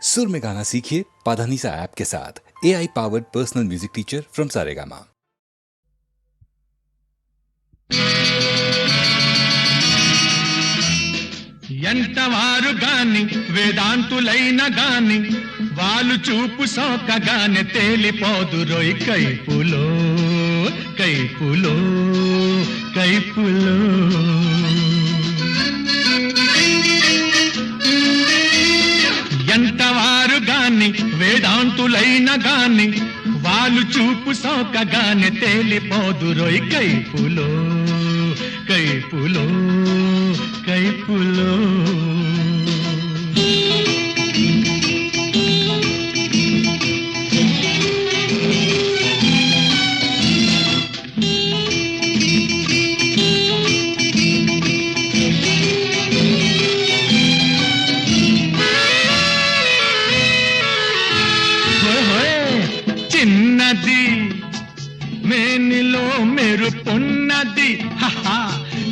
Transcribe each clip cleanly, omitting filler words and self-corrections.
सुर में गाना सीखिए पाधानीसा ऐप के साथ। AI powered personal music teacher from Saregama. ఎంతవారు గాని వేదాంతులైన గాని వాళ్ళు చూపు సోకగానే తేలిపోదురోయ్ కైపులో కైపులో కైపులో. ఎంతవారు గాని వేదాంతులైన గాని వాళ్ళు చూపు సోకగానే తేలిపోదురోయ్ కైపులో కైపులో కైపులో. చిన్నది మేనిలో మెరుపున్నది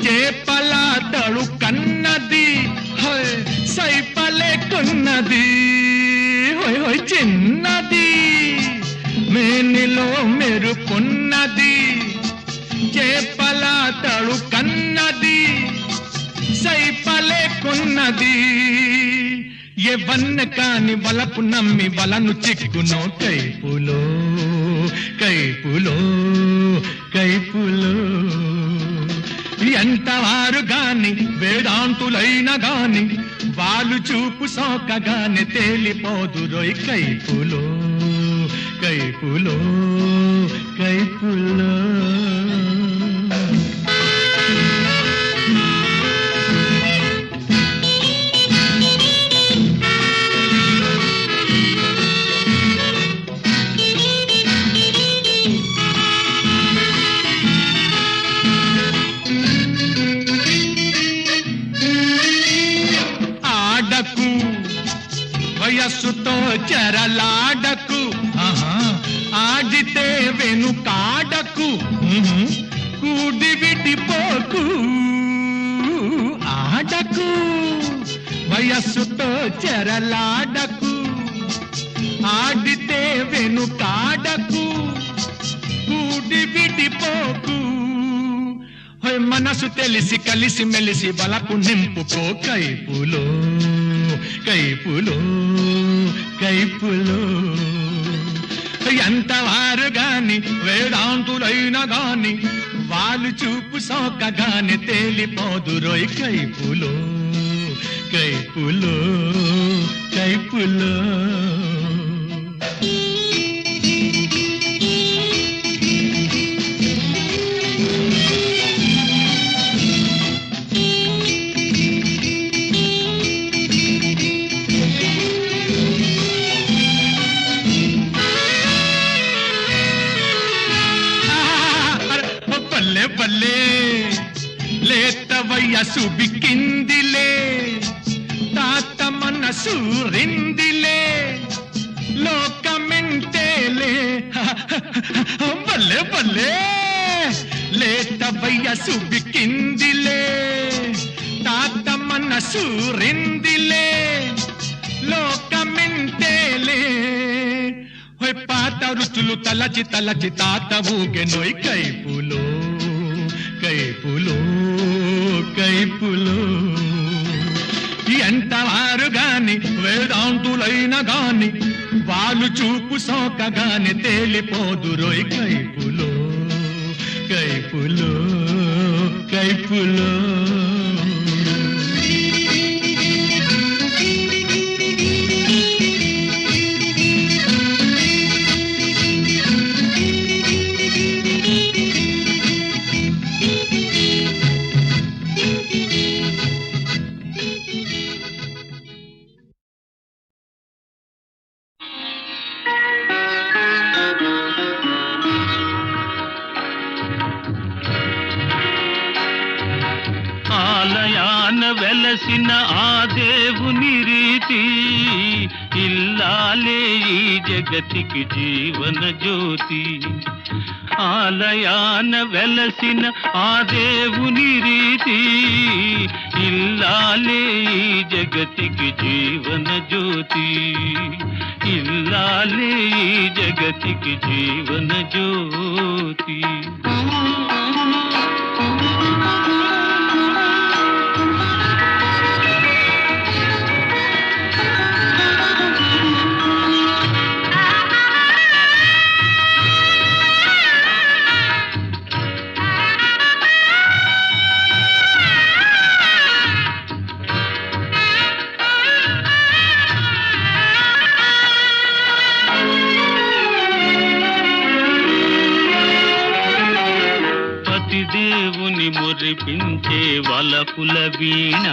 చేపల తడు కన్నది సైపలే కొన్నది చిన్నది మేనిలో మెరుపున్నది చేపల తడు కన్నది సైపలే కొన్నది. ఎవన్న కాని వలపు నమ్మి వలను చిక్కునో కైపులో కైపులో కైపులో. ఎంతవారు గాని వేదాంతులైన గాని వాళ్ళు చూపు సోకగానే తేలిపోదురోయ్ కైపులో కైపులో కైపులో. వయస్సుతో చెరలాడకు ఆడితే వెనుకాడకు కూడి విడిపోకు ఆడకు. వయస్సుతో చెరలాడకు ఆడితే వెనుకాడకు కూడి విడిపోకు. మనసు తెలిసి కలిసి మెలిసి బలకు నింపుకో కైపులో కైపులో కైపులో. ఎంతవారు గాని వేదాంతులైన గాని వాళ్ళు చూపు సోకగానే తేలిపోదురోయ్ కైపులో కైపులో కైపులో. బల్లే లేత వయసు బిక్కిందిలే తాత మనసు రిందిలే లోకమెంటేలే. బల్లే బల్లే లేత వయసు బిక్కిందిలే తాత మనసు రిందిలే లోకమెంటేలే. పాత రుచులు తలచి తలచి తాత ఊగెనోయ్ కైపులో కైపులో కైపులో. ఎంతవారు గాని వేదాంతులైన గాని వాళ్ళు చూపు సోకగానే తేలిపోదురోయ్ కైపులో కైపులో కైపులో. వెలసిన ఆ దేవుని రీతి ఇల్లాలే ఈ జగతికి జీవన జ్యోతి. ఆలయాన వెలసిన ఆ దేవుని రీతి ఇల్లాలే ఈ జగతికి జీవన జ్యోతి ఇల్లాలే ఈ జగతికి జీవన జ్యోతి దేవుని మురిపించే వలపుల వీణ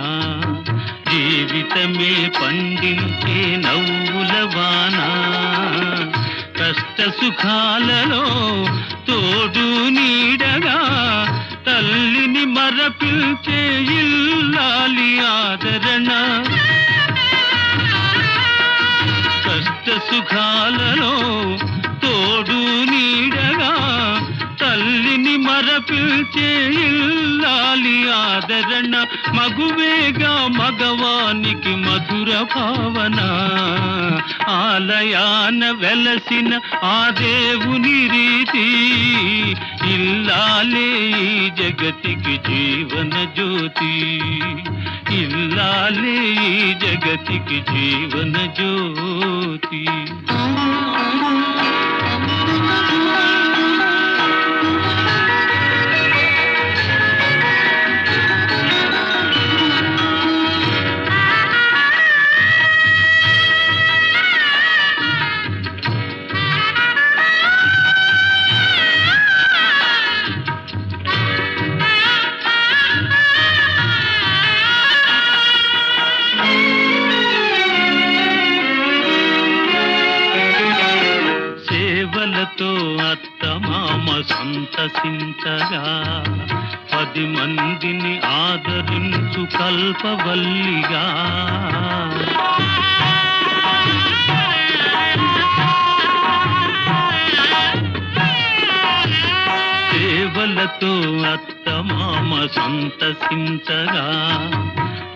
జీవితమే పండించే నవ్వుల వాన కష్ట సుఖాలలో తోడు నీడగా తల్లిని మరపించే ఇల్లాలి ఆదరణ కష్ట సుఖాలలో తోడు నీడగా తల్లిని మరపిల్చే ఇల్లాలి ఆదరణ మగువేగా మగవానికి మధుర భావన ఆలయాన వెలసిన ఆ దేవుని రీతి ఇల్లాలే ఈ జగతికి జీవన జ్యోతి ఇల్లాలే ఈ జగతికి జీవన జ్యోతి సేవలతో అత్తమామ సంతసించగా 10 మందిని ఆదరించు కల్పవల్లిగా సేవలతో అత్తమామ సంతసించగా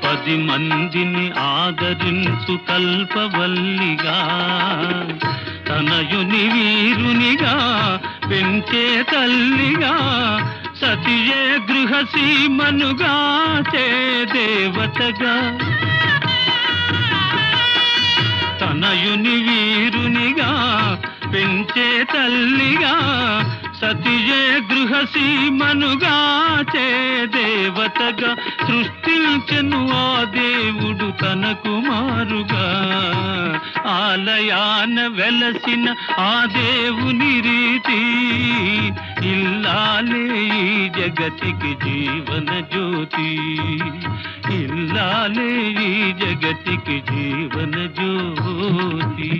10 మందిని ఆదరించు కల్పవల్లిగా తనయుని వీరునిగా పెంచే తల్లిగా సతియే గృహసీమనుగా చే దేవతగా తనయుని వీరునిగా పెంచే తల్లిగా సతియే గృహసీమనుగా చే దేవతగా సృష్టించెను ఆ దేవుడు తన కుమారుగా ఆలయాన వెలసిన ఆ దేవుని రీతి ఇల్లాలే ఈ జగతికి జీవన జ్యోతి ఇల్లాలే ఈ జగతికి జీవన జ్యోతి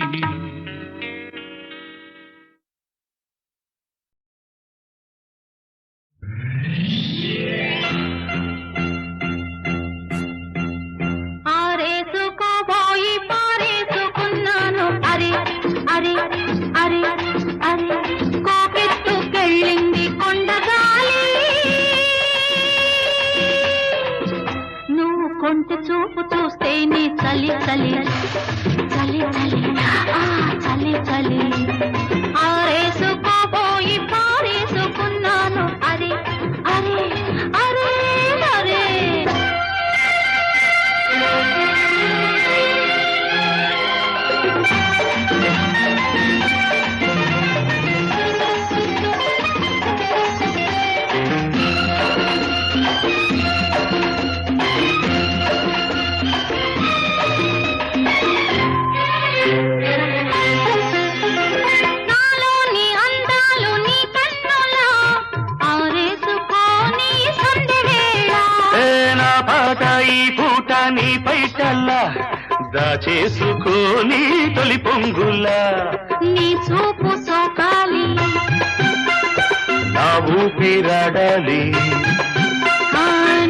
కొంటి చూపు చూస్తే నీ చలి చలి చలి చలి ఆ చలి చలి ఆరేసుకోబోయి పారేసుకున్నాను అరే అరే అరే అరే ఈ పూట నీ పైటల్లా దాచేసుకోని తొలి పొంగులా నీ చూపు సోకాలి నా ఊపిరాడాలి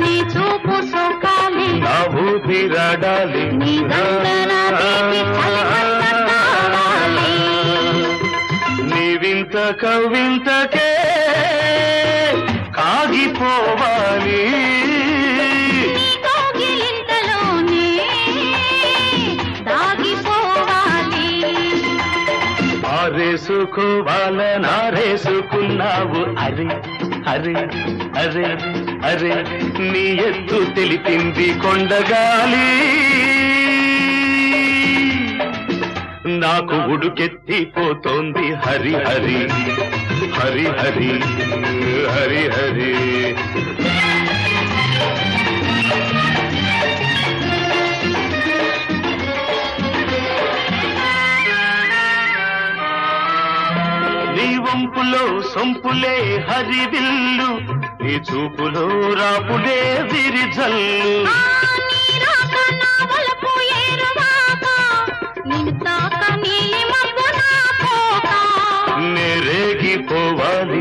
నీ చూపు సోకాలి నా ఊపిరాడాలి నీ గంటన తీపి చలిమంట కావాలి నీ వింత కవింతకే చేసుకోవాలనారేసుకున్నావు అరే అరే అరే అరే నీ ఎత్తు తెలిపింది కొండగాలి నాకు ఉడుకెత్తిపోతోంది హరి హరి హరి హరి హరి హరి నీ వంపులో సొంపులే హరివిల్లు నీ చూపులో రాపులే విరిజల్లు నేరేగిపోవాలి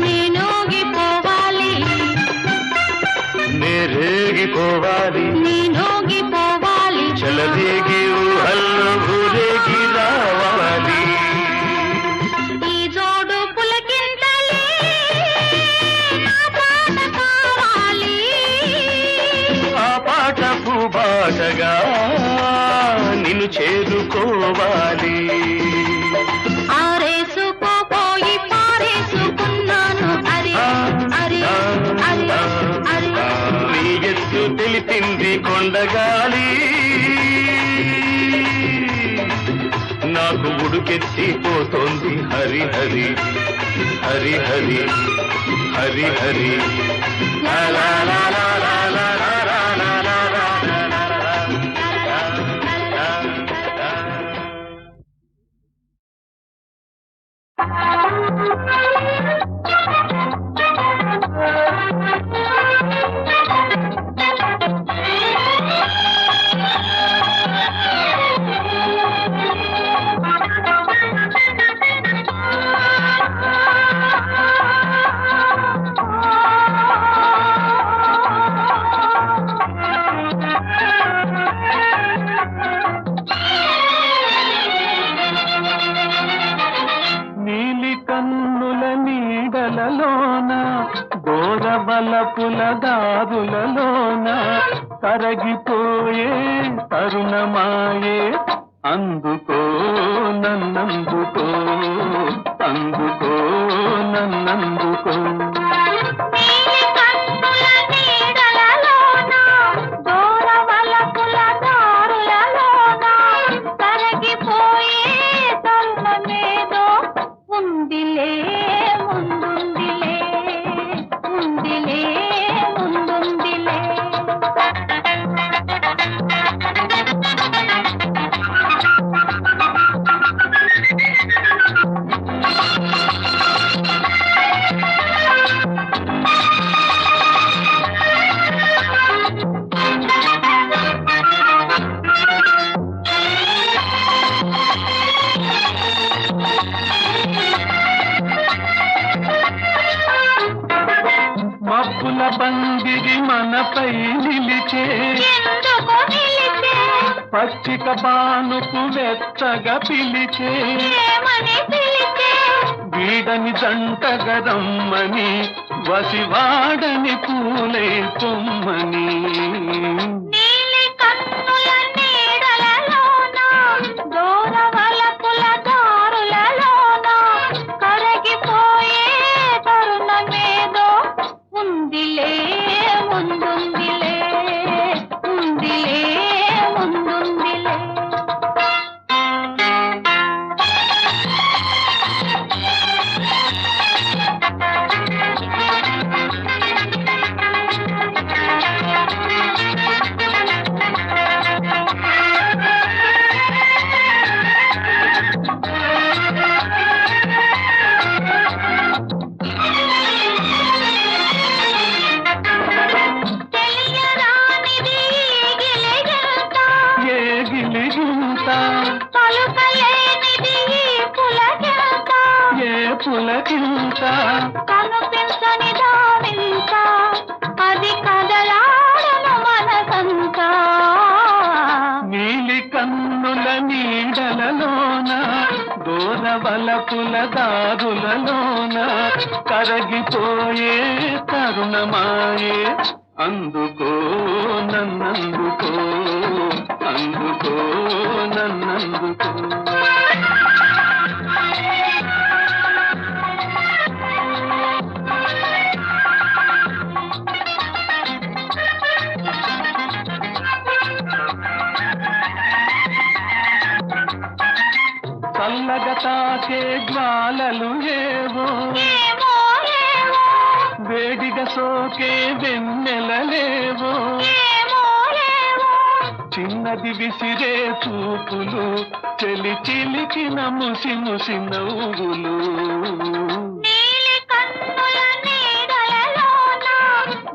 నేనోగిపోవాలి నేరేగిపోవాలి నేనోగిపోవాలి చలదేగి ఊహల్లో ఊరేగి రావాలి ఈ జోడు పులకింతలే నా పాట కావాలి ఆ పాట పూబాటగా నిన్ను చేరుకోవాలి ఆరేసుకోపోయి పారేసుకున్నాను అరే అరే అరే అరే నీ ఎత్తు తెలిపింది కొండగాలి నాకు ఉడుకెత్తిపోతోంది హరి హరి హరి హరి హరి హరి లా లా లా లా లా లా లా లా లా లా లా లా లా. నీలి కన్నుల నీడలలోన గోరబలపుల దారులలోన కరగిపోయే తరుణమాయే అందుకో నన్నందుకో అందుకో నన్నందుకో నీలి కన్నుల నీడలలోన దూరవలపుల దారులలోన కరగిపోయే తరుణమేదో ఉందిలే ముందుందిలే ఉందిలే ముందుందిలే మబ్బుల పందిరి మనపై నిలిచే ఎందుకు నిలిచే పచ్చిక బానుకు వెచ్చగా పిలిచే ఏమని పిలిచే వీడని జంటగా రమ్మని వసివాడని పూలే పొమ్మని నీలి కన్నుల నీడలలోన దూరవలపుల దారులలోన కరగిపోయే తరుణమేదో ఉందిలే ముందుందిలే ఉందిలే ముందుందిలే తెలియరానిది గిలిగింత ఏ గిలిగింత పలుకలేనిది పులకింత ఏ పులకింత కనిపించని దావింత అది కదలాడను మనసంతా నీలి కన్నుల నీడలలోన దూరవలపుల దారులలోన కరగిపోయే తరుణమాయే అందుకో నన్నందుకో అందుకో నన్నందుకో మెల్లగా తాకే జ్వాలలు ఏవో ఏమో ఏమో వేడిగా సోకే వెన్నెలలేవో ఏమో ఏమో చిన్నది విసిరే చూపులు చెలి చిలికిన ముసి ముసి నవ్వులు నీలి కన్నుల నీడలలోన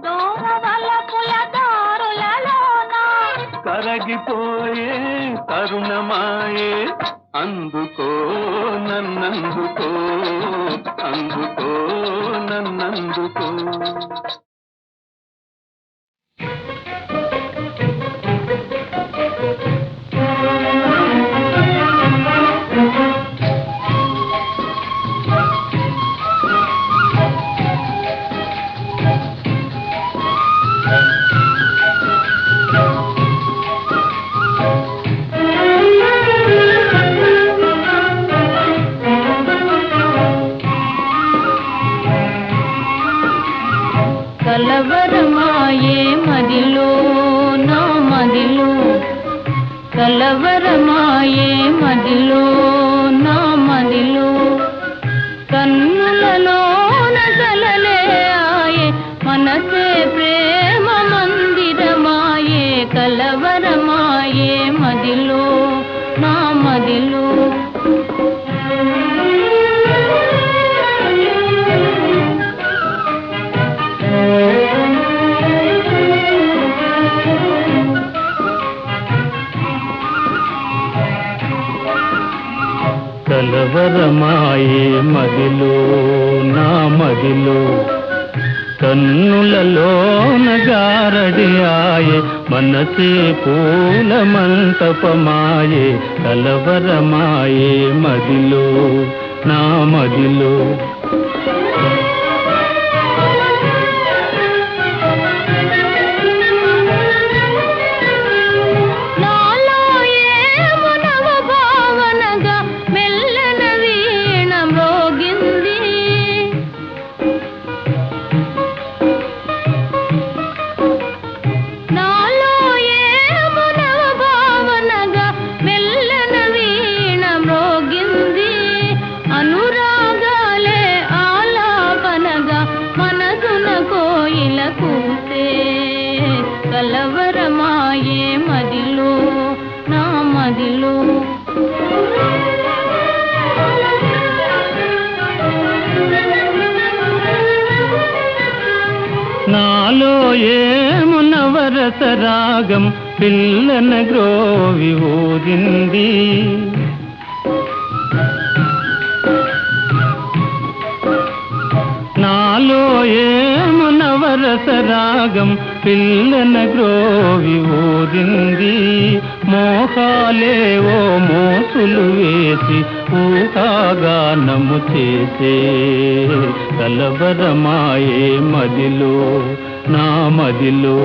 దూరవలపుల దారులలోన కరగిపోయే తరుణమాయే అందుకో నన్నందుకో అందుకో నన్నందుకో కలవరమాయే మదిలో నా మదిలో కలవరమాయే మదిలో నా మదిలో కన్నులలోన కలలే ఆయే మనసే ప్రేమ మందిరమాయే కలవరమాయే మదిలో నా మదిలో కలవరమాయే మదిలో నా మదిలో కన్నులలోన గారడి ఆయే మనసే పూల మంటపమాయే కలవరమాయే మదిలో నా మదిలో నాలో ఏమో నవ భావనగా మెల్లన వీణ మ్రోగింది నాలో ఏమో నవ భావనగా మెల్లన వీణ మ్రోగింది అనురాగాలే ఆలాపనగా మనసున కోయిల కూసే కలవరమాయే మదిలో నా మదిలో నాలో ఏము నవరస రాగం పిల్లన గ్రోవి ఊరింది నాలో ఏము నవరస రాగం పిల్లన గ్రోవి ఊరింది మోహాలేవో మోసులు వేసి ఊహాగానము చేసే కలవరమాయే మదిలో నా మదిలో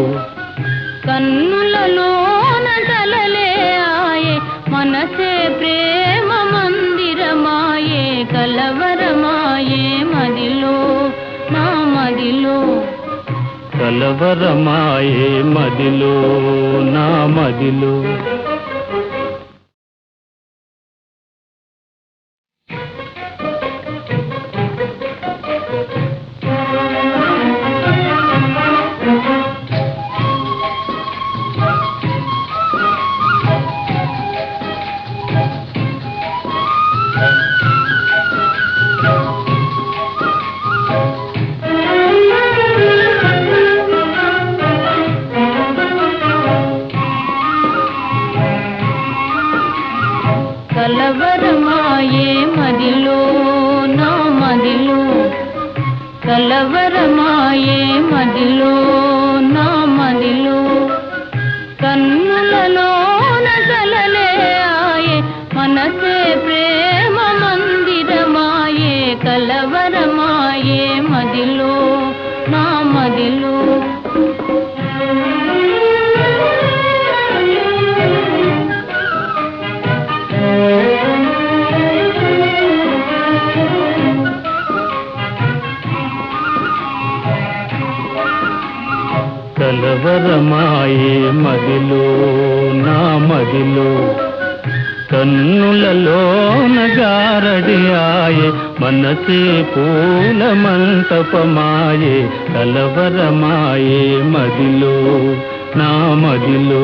కన్నులలోన కలలే ఆయే మనసే ప్రేమ మందిరమాయే కలవరమాయే మదిలో నా మదిలో కలవరమాయే మదిలో నా మదిలో కలవరమాయే మదిలో నా మదిలో కలవరమాయే మదిలో నా మదిలో కన్నులలోన కలలే ఆయే మనసే ప్రేమ మందిరమాయే కలవరమాయే మదిలో నా మదిలో కలవరమాయే మదిలో నా మదిలో కన్నులలోన గారడి ఆయే మనసే పూల మంటపమాయే కలవరమాయే మదిలో నా మదిలో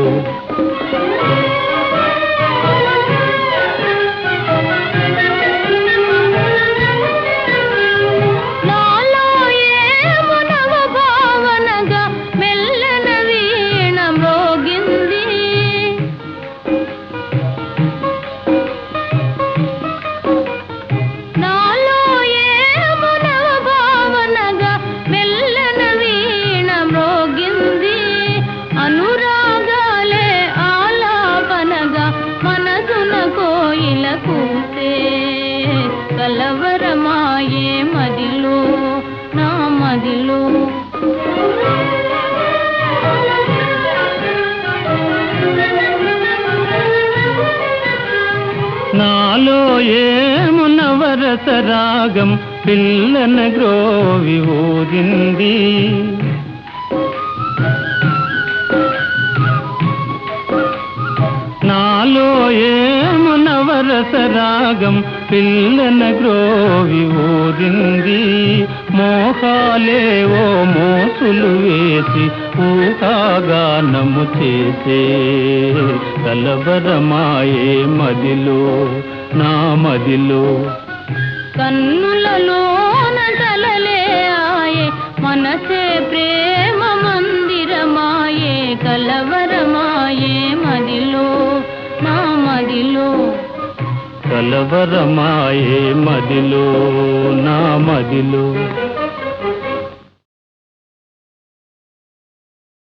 నాలో ఏమో నవ భావనగా మెల్లన వీణ మ్రోగింది నాలో ఏమో నవ భావనగా మెల్లన వీణ మ్రోగింది అనురాగాలే ఆలాపనగా మనసున కోయిల కూసే కలవరమాయే మదిలో నా మదిలో నాలో ఏము నవరస రాగం పిల్లన గ్రోవి ఊరింది నాలో ఏము నవరస రాగం పిల్లన గ్రోవి ఊరింది మోహాలేవో మోసులు వేసి ఊహాగానము చేసే కలవరమాయే మదిలో నా మదిలో కన్నులలోన కలలే ఆయే మనసే ప్రేమ మందిరమాయే కలవరమాయే మదిలో నా మదిలో కలవరమాయే మదిలో నా మదిలో